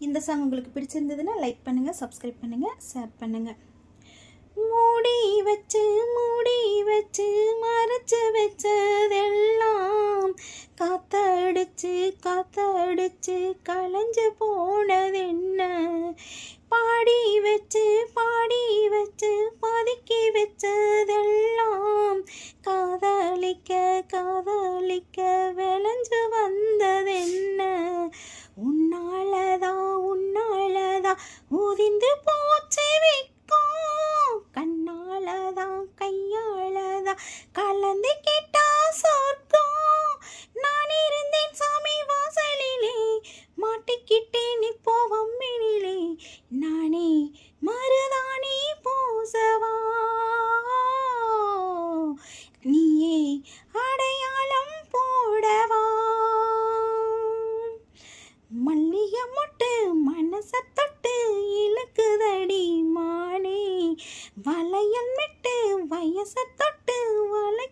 இந்த சாங் உங்களுக்கு பிடிச்சிருந்ததுன்னா லைக் பண்ணுங்கள், சப்ஸ்கிரைப் பண்ணுங்கள், ஷேர் பண்ணுங்கள். மூடி வச்சு மறைச்சு வச்சதெல்லாம் காத்தடிச்சு கலைஞ்சு போனதென்ன? பாடி வச்சு பதுக்கி வச்சதெல்லாம் காதலிக்க விளைஞ்சு வந்ததென்ன? உன்னாலதான் உதிந்து போச்சு விக்கும், கண்ணாலதான் கையாலதான் கலந்து கேட்டா சொர்க்கம். நான் இருந்தேன் சாமி வாசலிலே, மாட்டிக்கிட்டேன் இப்போ வம்மினிலே, நானே மருதாணி பூசவா, நீயே அடையாளம் போடவா? மல்லிகை மொட்டு மனச தொட்டு இழுக்குதடி மானே, வளையல் மிட்டு வயச தொட்டு வளை